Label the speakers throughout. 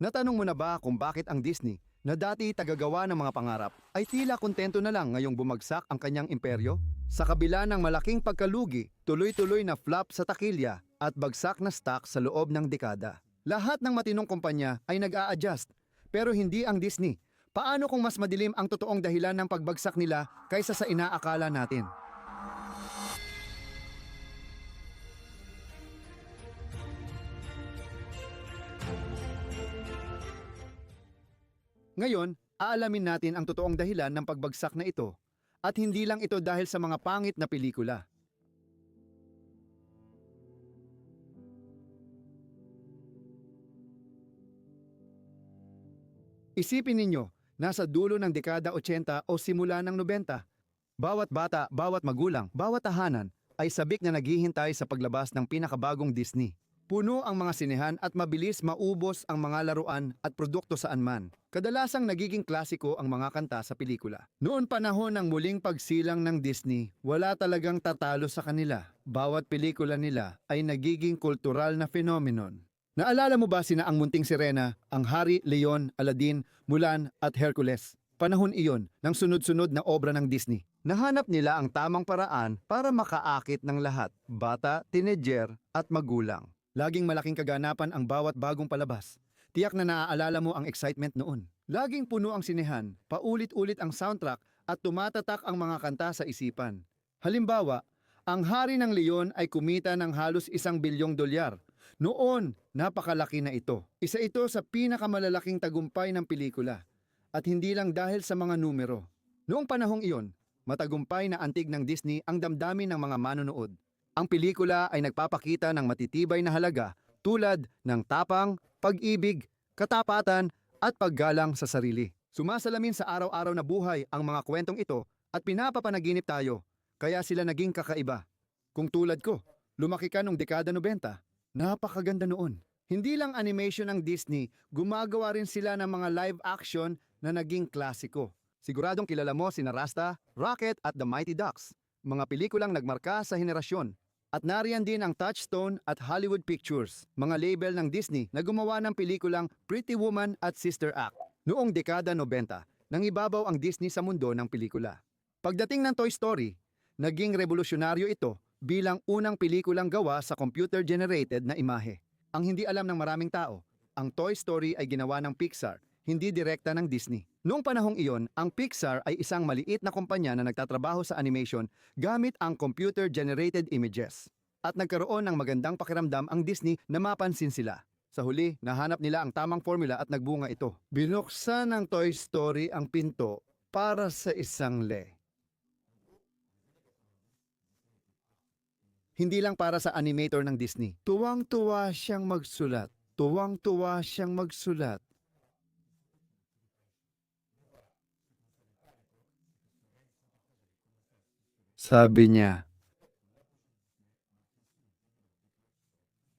Speaker 1: Natanong mo na ba kung bakit ang Disney, na dati tagagawa ng mga pangarap, ay tila kontento na lang ngayong bumagsak ang kanyang imperyo? Sa kabila ng malaking pagkalugi, tuloy-tuloy na flop sa takilya at bagsak na stock sa loob ng dekada. Lahat ng matinong kumpanya ay nag-a-adjust, pero hindi ang Disney. Paano kung mas madilim ang totoong dahilan ng pagbagsak nila kaysa sa inaakala natin? Ngayon, aalamin natin ang totoong dahilan ng pagbagsak na ito. At hindi lang ito dahil sa mga pangit na pelikula. Isipin ninyo, nasa dulo ng dekada 80 o simula ng 90, bawat bata, bawat magulang, bawat tahanan ay sabik na naghihintay sa paglabas ng pinakabagong Disney. Puno ang mga sinehan at mabilis maubos ang mga laruan at produkto saan man. Kadalasang nagiging klasiko ang mga kanta sa pelikula. Noon panahon ng muling pagsilang ng Disney, wala talagang tatalo sa kanila. Bawat pelikula nila ay nagiging kultural na phenomenon. Naalala mo ba sina ang Munting Sirena, ang Hari, Leon, Aladdin, Mulan at Hercules? Panahon iyon ng sunod-sunod na obra ng Disney. Nahanap nila ang tamang paraan para makaakit ng lahat, bata, teenager at magulang. Laging malaking kaganapan ang bawat bagong palabas. Tiyak na naaalala mo ang excitement noon. Laging puno ang sinehan, paulit-ulit ang soundtrack at tumatatak ang mga kanta sa isipan. Halimbawa, ang Hari ng Leon ay kumita ng halos $1 bilyon. Noon, napakalaki na ito. Isa ito sa pinakamalalaking tagumpay ng pelikula. At hindi lang dahil sa mga numero. Noong panahong iyon, matagumpay na antig ng Disney ang damdamin ng mga manonood. Ang pelikula ay nagpapakita ng matitibay na halaga tulad ng tapang, pag-ibig, katapatan at paggalang sa sarili. Sumasalamin sa araw-araw na buhay ang mga kwentong ito at pinapapanaginip tayo, kaya sila naging kakaiba. Kung tulad ko, lumaki ka noong dekada 90, napakaganda noon. Hindi lang animation ng Disney, gumagawa rin sila ng mga live action na naging klasiko. Siguradong kilala mo sina Rasta, Rocket at The Mighty Ducks, mga pelikulang nagmarka sa henerasyon. At nariyan din ang Touchstone at Hollywood Pictures, mga label ng Disney na gumawa ng pelikulang Pretty Woman at Sister Act. Noong dekada 90, nangibabaw ang Disney sa mundo ng pelikula. Pagdating ng Toy Story, naging revolusyonaryo ito bilang unang pelikulang gawa sa computer-generated na imahe. Ang hindi alam ng maraming tao, ang Toy Story ay ginawa ng Pixar, hindi direkta ng Disney. Noong panahong iyon, ang Pixar ay isang maliit na kumpanya na nagtatrabaho sa animation gamit ang computer-generated images. At nagkaroon ng magandang pakiramdam ang Disney na mapansin sila. Sa huli, nahanap nila ang tamang formula at nagbunga ito. Binuksan ng Toy Story ang pinto para sa isang hindi lang para sa animator ng Disney. Tuwang-tuwa siyang magsulat. Tuwang-tuwa siyang magsulat. Sabi niya,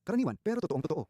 Speaker 1: karaniwan pero totoong totoo.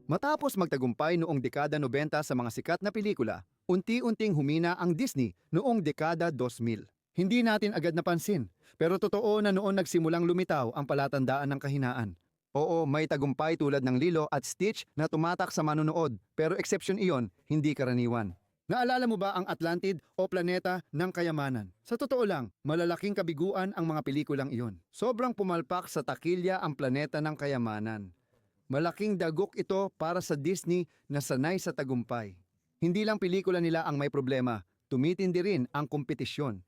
Speaker 1: Matapos magtagumpay noong dekada 90 sa mga sikat na pelikula, unti-unting humina ang Disney noong dekada 2000. Hindi natin agad napansin, pero totoo na noon nagsimulang lumitaw ang palatandaan ng kahinaan. Oo, may tagumpay tulad ng Lilo at Stitch na tumatak sa manonood, pero exception iyon, hindi karaniwan. Naalala mo ba ang Atlantid o Planeta ng Kayamanan? Sa totoo lang, malalaking kabiguan ang mga pelikulang iyon. Sobrang pumalpak sa takilya ang Planeta ng Kayamanan. Malaking dagok ito para sa Disney na sanay sa tagumpay. Hindi lang pelikula nila ang may problema, tumitindi rin ang kompetisyon.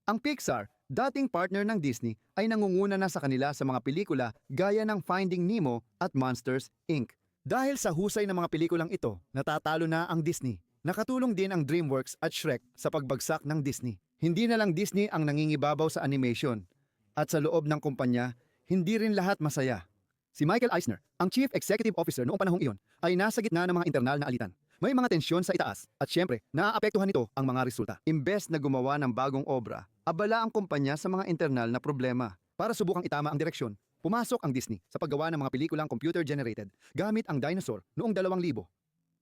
Speaker 1: Ang Pixar, dating partner ng Disney, ay nangunguna na sa kanila sa mga pelikula gaya ng Finding Nemo at Monsters, Inc. Dahil sa husay ng mga pelikulang ito, natatalo na ang Disney. Nakatulong din ang DreamWorks at Shrek sa pagbagsak ng Disney. Hindi na lang Disney ang nangingibabaw sa animation. At sa loob ng kumpanya, hindi rin lahat masaya. Si Michael Eisner, ang Chief Executive Officer noong panahong iyon, ay nasa gitna ng mga internal na alitan. May mga tensyon sa itaas at syempre, naaapektuhan nito ang mga resulta. Imbes na gumawa ng bagong obra, abala ang kumpanya sa mga internal na problema. Para subukang itama ang direksyon, pumasok ang Disney sa paggawa ng mga pelikulang computer-generated gamit ang dinosaur noong 2000.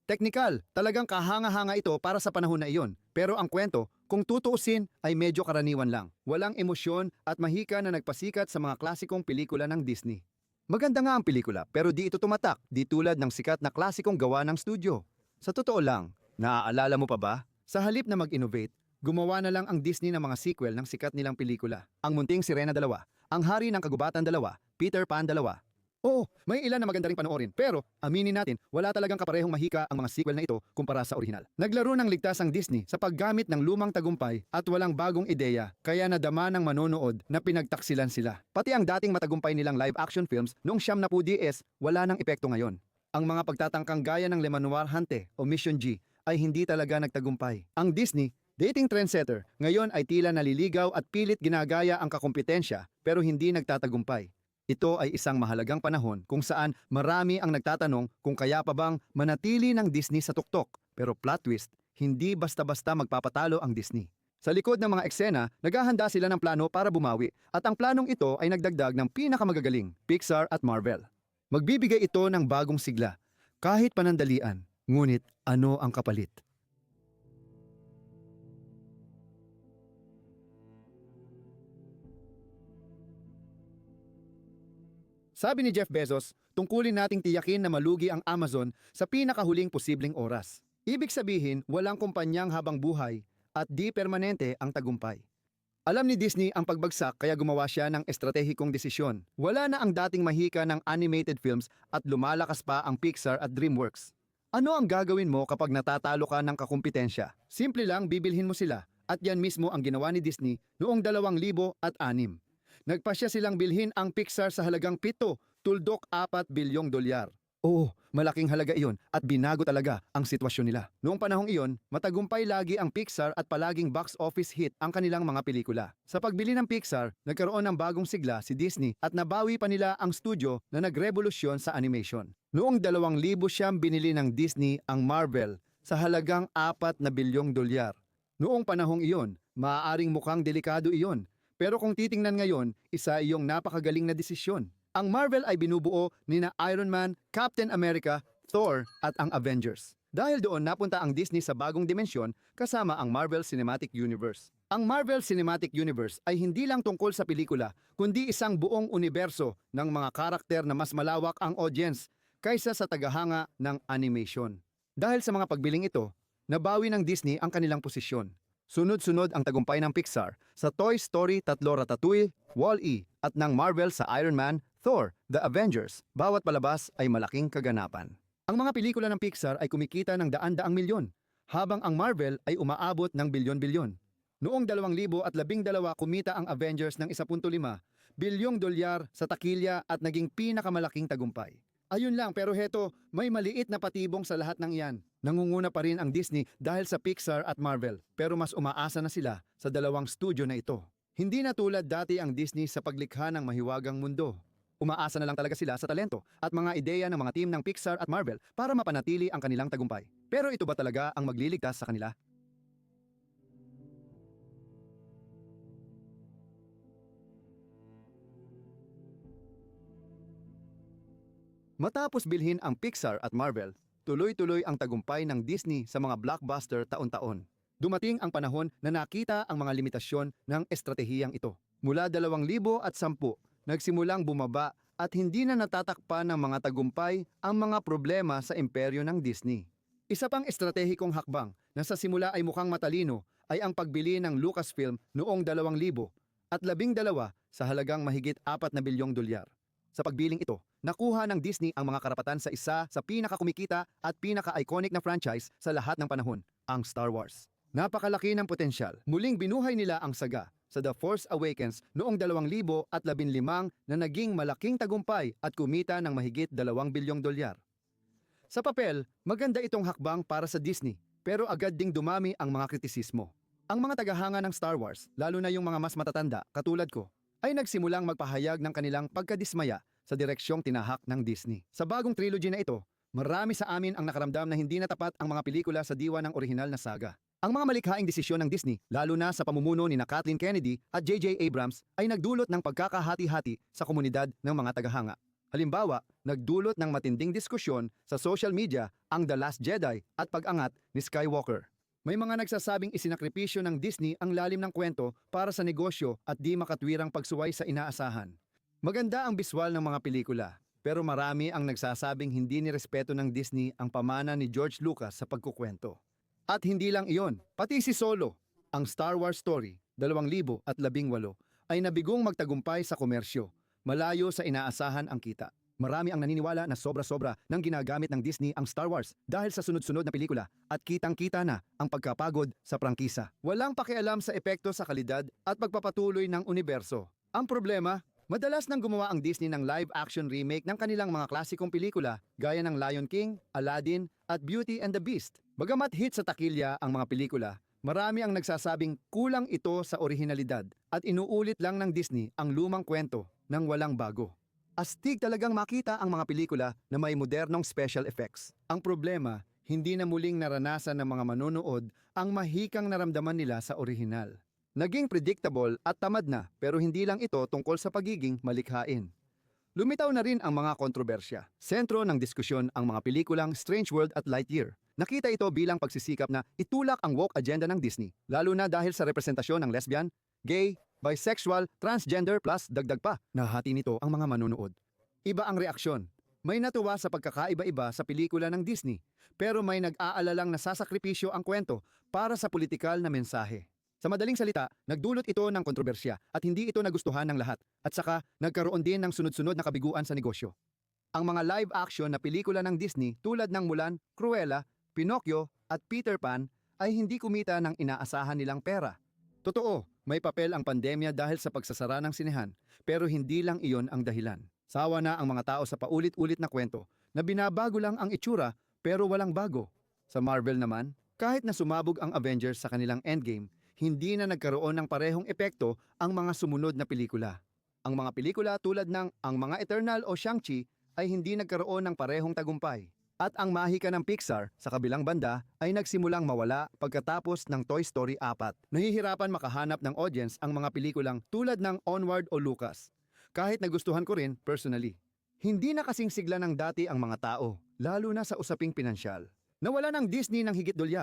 Speaker 1: Teknikal, talagang kahanga-hanga ito para sa panahon na iyon. Pero ang kwento, kung tutuusin, ay medyo karaniwan lang. Walang emosyon at mahika na nagpasikat sa mga klasikong pelikula ng Disney. Maganda nga ang pelikula, pero di ito tumatak, di tulad ng sikat na klasikong gawa ng studio. Sa totoo lang, naaalala mo pa ba? Sa halip na mag-innovate, gumawa na lang ang Disney ng mga sequel ng sikat nilang pelikula. Ang Munting Sirena 2, Ang Hari ng Kagubatan 2, Peter Pan 2. Oo, may ilan na maganda ring panoorin, pero aminin natin, wala talagang kaparehong mahika ang mga sequel na ito kumpara sa orihinal. Naglaro ng ligtas ang Disney sa paggamit ng lumang tagumpay at walang bagong ideya, kaya nadama ng manonood na pinagtaksilan sila. Pati ang dating matagumpay nilang live-action films noong 70s, wala nang epekto ngayon. Ang mga pagtatangkang gaya ng Le Manoir Hante o Mission G ay hindi talaga nagtagumpay. Ang Disney, dating trendsetter, ngayon ay tila naliligaw at pilit ginagaya ang kakumpetensya pero hindi nagtatagumpay. Ito ay isang mahalagang panahon kung saan marami ang nagtatanong kung kaya pa bang manatili ng Disney sa tuktok. Pero plot twist, hindi basta-basta magpapatalo ang Disney. Sa likod ng mga eksena, naghahanda sila ng plano para bumawi at ang planong ito ay nagdagdag ng pinakamagagaling, Pixar at Marvel. Magbibigay ito ng bagong sigla, kahit panandalian, ngunit ano ang kapalit? Sabi ni Jeff Bezos, tungkulin nating tiyakin na malugi ang Amazon sa pinakahuling posibleng oras. Ibig sabihin, walang kumpanyang habang buhay at di permanente ang tagumpay. Alam ni Disney ang pagbagsak kaya gumawa siya ng estratehikong desisyon. Wala na ang dating mahika ng animated films at lumalakas pa ang Pixar at DreamWorks. Ano ang gagawin mo kapag natatalo ka ng kakumpetensya? Simple lang, bibilhin mo sila. At yan mismo ang ginawa ni Disney noong 2006. Nagpasya silang bilhin ang Pixar sa halagang 7.4 bilyong dolyar. Oo, malaking halaga iyon at binago talaga ang sitwasyon nila. Noong panahong iyon, matagumpay lagi ang Pixar at palaging box office hit ang kanilang mga pelikula. Sa pagbili ng Pixar, nagkaroon ng bagong sigla si Disney at nabawi pa nila ang studio na nagrevolusyon sa animation. Noong 2000 siyang binili ng Disney ang Marvel sa halagang 4 na bilyong dolyar. Noong panahong iyon, maaaring mukhang delikado iyon. Pero kung titingnan ngayon, isa iyong napakagaling na desisyon. Ang Marvel ay binubuo ni na Iron Man, Captain America, Thor at ang Avengers. Dahil doon napunta ang Disney sa bagong dimensyon kasama ang Marvel Cinematic Universe. Ang Marvel Cinematic Universe ay hindi lang tungkol sa pelikula, kundi isang buong universo ng mga karakter na mas malawak ang audience kaysa sa tagahanga ng animation. Dahil sa mga pagbiling ito, nabawi ng Disney ang kanilang posisyon. Sunod-sunod ang tagumpay ng Pixar sa Toy Story 3, Ratatouille, Wall-E at ng Marvel sa Iron Man, Thor, The Avengers. Bawat palabas ay malaking kaganapan. Ang mga pelikula ng Pixar ay kumikita ng daan-daang milyon, habang ang Marvel ay umaabot ng bilyon-bilyon. Noong 2012 kumita ang Avengers ng 1.5 bilyong dolyar sa takilya at naging pinakamalaking tagumpay. Ayun lang, pero heto, may maliit na patibong sa lahat ng iyan. Nangunguna pa rin ang Disney dahil sa Pixar at Marvel, pero mas umaasa na sila sa dalawang studio na ito. Hindi na tulad dati ang Disney sa paglikha ng mahiwagang mundo. Umaasa na lang talaga sila sa talento at mga ideya ng mga team ng Pixar at Marvel para mapanatili ang kanilang tagumpay. Pero ito ba talaga ang magliligtas sa kanila? Matapos bilhin ang Pixar at Marvel, tuloy-tuloy ang tagumpay ng Disney sa mga blockbuster taon-taon. Dumating ang panahon na nakita ang mga limitasyon ng estratehiyang ito. Mula 2010, nagsimulang bumaba at hindi na natatakpan ng mga tagumpay ang mga problema sa imperyo ng Disney. Isa pang estratehikong hakbang na sa simula ay mukhang matalino ay ang pagbili ng Lucasfilm noong 2000 at 12 sa halagang mahigit 4 na bilyong dolyar. Sa pagbiling ito, nakuha ng Disney ang mga karapatan sa isa sa pinakakumikita at pinaka-iconic na franchise sa lahat ng panahon, ang Star Wars. Napakalaki ng potensyal. Muling binuhay nila ang saga sa The Force Awakens noong 2015 na naging malaking tagumpay at kumita ng mahigit 2 bilyong dolyar. Sa papel, maganda itong hakbang para sa Disney, pero agad ding dumami ang mga kritisismo. Ang mga tagahanga ng Star Wars, lalo na yung mga mas matatanda, katulad ko, ay nagsimulang magpahayag ng kanilang pagkadismaya sa direksyong tinahak ng Disney. Sa bagong trilogy na ito, marami sa amin ang nakaramdam na hindi na tapat ang mga pelikula sa diwa ng orihinal na saga. Ang mga malikhaing desisyon ng Disney, lalo na sa pamumuno ni na Kathleen Kennedy at J.J. Abrams, ay nagdulot ng pagkakahati-hati sa komunidad ng mga tagahanga. Halimbawa, nagdulot ng matinding diskusyon sa social media ang The Last Jedi at pag-angat ni Skywalker. May mga nagsasabing isinakripisyo ng Disney ang lalim ng kwento para sa negosyo at di makatwirang pagsuway sa inaasahan. Maganda ang biswal ng mga pelikula, pero marami ang nagsasabing hindi nirespeto ng Disney ang pamana ni George Lucas sa pagkukwento. At hindi lang iyon, pati si Solo, ang Star Wars story, 2018, ay nabigong magtagumpay sa komersyo, malayo sa inaasahan ang kita. Marami ang naniniwala na sobra-sobra nang ginagamit ng Disney ang Star Wars dahil sa sunod-sunod na pelikula at kitang-kita na ang pagkapagod sa prangkisa. Walang pakialam sa epekto sa kalidad at pagpapatuloy ng universo. Ang problema, madalas nang gumawa ang Disney ng live-action remake ng kanilang mga klasikong pelikula gaya ng Lion King, Aladdin at Beauty and the Beast. Bagamat hit sa takilya ang mga pelikula, marami ang nagsasabing kulang ito sa orihinalidad at inuulit lang ng Disney ang lumang kwento ng walang bago. Astig talagang makita ang mga pelikula na may modernong special effects. Ang problema, hindi na muling naranasan ng mga manonood ang mahikang naramdaman nila sa orihinal. Naging predictable at tamad na, pero hindi lang ito tungkol sa pagiging malikhain. Lumitaw na rin ang mga kontrobersya. Sentro ng diskusyon ang mga pelikulang Strange World at Lightyear. Nakita ito bilang pagsisikap na itulak ang woke agenda ng Disney, lalo na dahil sa representasyon ng lesbian, gay, bisexual, transgender plus dagdag pa. Nahati nito ang mga manonood. Iba ang reaksyon. May natuwa sa pagkakaiba-iba sa pelikula ng Disney, pero may nag-aalalang nasasakripisyo ang kwento para sa politikal na mensahe. Sa madaling salita, nagdulot ito ng kontrobersya at hindi ito nagustuhan ng lahat at saka nagkaroon din ng sunod-sunod na kabiguan sa negosyo. Ang mga live-action na pelikula ng Disney tulad ng Mulan, Cruella, Pinocchio at Peter Pan ay hindi kumita ng inaasahan nilang pera. Totoo, may papel ang pandemya dahil sa pagsasara ng sinehan, pero hindi lang iyon ang dahilan. Sawa na ang mga tao sa paulit-ulit na kwento na binabago lang ang itsura pero walang bago. Sa Marvel naman, kahit na sumabog ang Avengers sa kanilang Endgame, hindi na nagkaroon ng parehong epekto ang mga sumunod na pelikula. Ang mga pelikula tulad ng Ang Mga Eternal o Shang-Chi ay hindi nagkaroon ng parehong tagumpay. At ang mahika ng Pixar sa kabilang banda ay nagsimulang mawala pagkatapos ng Toy Story 4. Nahihirapan makahanap ng audience ang mga pelikulang tulad ng Onward o Lucas. Kahit nagustuhan ko rin personally. Hindi na kasing sigla ng dati ang mga tao, lalo na sa usaping pinansyal. Nawala ng Disney ng higit $100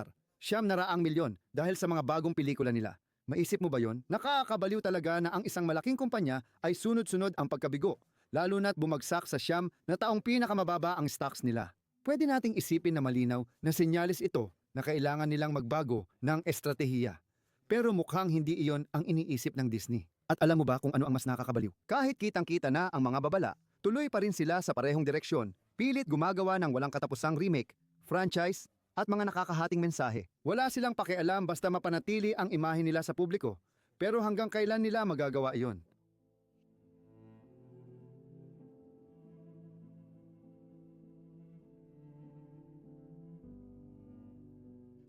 Speaker 1: milyon dahil sa mga bagong pelikula nila. Maisip mo ba yon? Nakakabaliw talaga na ang isang malaking kumpanya ay sunod-sunod ang pagkabigo, lalo na't bumagsak sa na taong pinakamababa ang stocks nila. Pwede nating isipin na malinaw na senyalis ito na kailangan nilang magbago ng estratehiya. Pero mukhang hindi iyon ang iniisip ng Disney. At alam mo ba kung ano ang mas nakakabaliw? Kahit kitang-kita na ang mga babala, tuloy pa rin sila sa parehong direksyon, pilit gumagawa ng walang katapusang remake, franchise, at mga nakakahating mensahe. Wala silang pakialam basta mapanatili ang imahe nila sa publiko. Pero hanggang kailan nila magagawa iyon?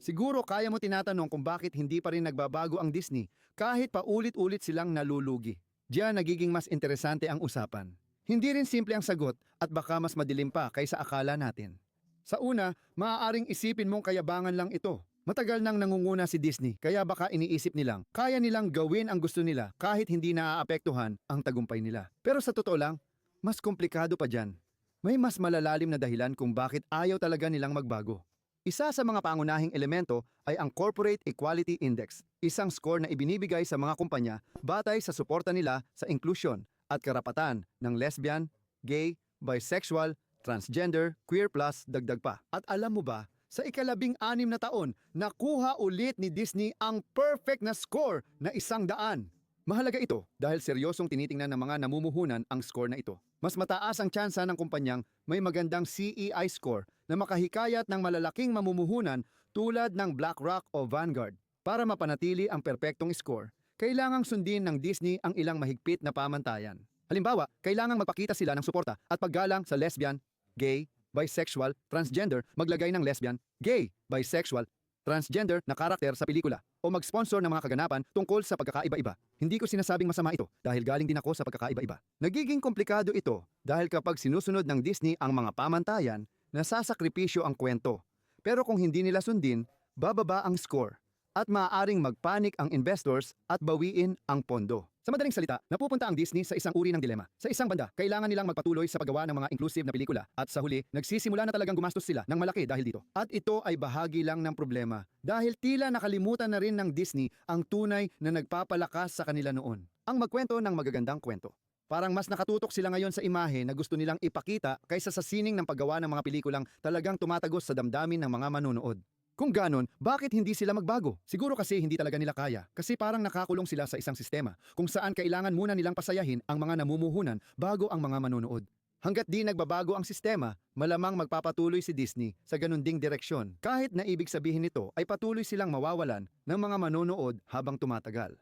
Speaker 1: Siguro kaya mo tinatanong kung bakit hindi pa rin nagbabago ang Disney kahit paulit-ulit silang nalulugi. Diyan nagiging mas interesante ang usapan. Hindi rin simple ang sagot at baka mas madilim pa kaysa akala natin. Sa una, maaaring isipin mong kayabangan lang ito. Matagal nang nangunguna si Disney kaya baka iniisip nilang kaya nilang gawin ang gusto nila kahit hindi naaapektuhan ang tagumpay nila. Pero sa totoo lang, mas komplikado pa dyan. May mas malalalim na dahilan kung bakit ayaw talaga nilang magbago. Isa sa mga pangunahing elemento ay ang Corporate Equality Index, isang score na ibinibigay sa mga kumpanya batay sa suporta nila sa inklusyon at karapatan ng lesbian, gay, bisexual, transgender, queer plus, dagdag pa. At alam mo ba, sa ika-16 na taon, nakuha ulit ni Disney ang perfect na score na 100. Mahalaga ito dahil seryosong tinitingnan ng mga namumuhunan ang score na ito. Mas mataas ang tsansa ng kumpanyang may magandang CEI score na makahikayat ng malalaking mamumuhunan tulad ng BlackRock o Vanguard. Para mapanatili ang perpektong score, kailangang sundin ng Disney ang ilang mahigpit na pamantayan. Halimbawa, kailangang magpakita sila ng suporta at paggalang sa lesbian, gay, bisexual, transgender, maglagay ng lesbian, gay, bisexual, transgender na karakter sa pelikula o mag-sponsor ng mga kaganapan tungkol sa pagkakaiba-iba. Hindi ko sinasabing masama ito dahil galing din ako sa pagkakaiba-iba. Nagiging komplikado ito dahil kapag sinusunod ng Disney ang mga pamantayan, nasasakripisyo ang kwento. Pero kung hindi nila sundin, bababa ang score. at maaaring magpanik ang investors at bawiin ang pondo. Sa madaling salita, napupunta ang Disney sa isang uri ng dilema. Sa isang banda, kailangan nilang magpatuloy sa paggawa ng mga inclusive na pelikula at sa huli, nagsisimula na talagang gumastos sila ng malaki dahil dito. At ito ay bahagi lang ng problema dahil tila nakalimutan na rin ng Disney ang tunay na nagpapalakas sa kanila noon. Ang magkwento ng magagandang kwento. Parang mas nakatutok sila ngayon sa imahe na gusto nilang ipakita kaysa sa sining ng paggawa ng mga pelikulang talagang tumatagos sa damdamin ng mga manonood. Kung ganon, bakit hindi sila magbago? Siguro kasi hindi talaga nila kaya. Kasi parang nakakulong sila sa isang sistema kung saan kailangan muna nilang pasayahin ang mga namumuhunan bago ang mga manonood. Hanggat di nagbabago ang sistema, malamang magpapatuloy si Disney sa ganun ding direksyon. Kahit na ibig sabihin nito ay patuloy silang mawawalan ng mga manonood habang tumatagal.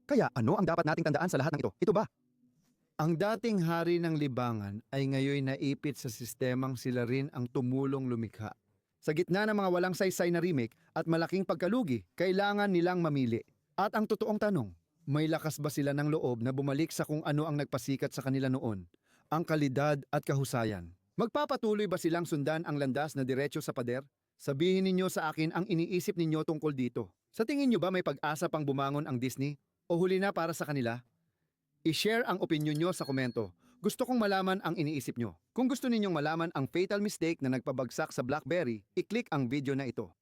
Speaker 1: Kaya ano ang dapat nating tandaan sa lahat ng ito? Ito ba? Ang dating hari ng libangan ay ngayon naipit sa sistemang sila rin ang tumulong lumikha. Sa gitna ng mga walang saysay na remake at malaking pagkalugi, kailangan nilang mamili. At ang totoong tanong, may lakas ba sila ng loob na bumalik sa kung ano ang nagpasikat sa kanila noon? Ang kalidad at kahusayan. Magpapatuloy ba silang sundan ang landas na diretso sa pader? Sabihin ninyo sa akin ang iniisip ninyo tungkol dito. Sa tingin nyo ba may pag-asa pang bumangon ang Disney? O huli na para sa kanila? I-share ang opinion nyo sa komento. Gusto kong malaman ang iniisip nyo. Kung gusto ninyong malaman ang fatal mistake na nagpabagsak sa BlackBerry, i-click ang video na ito.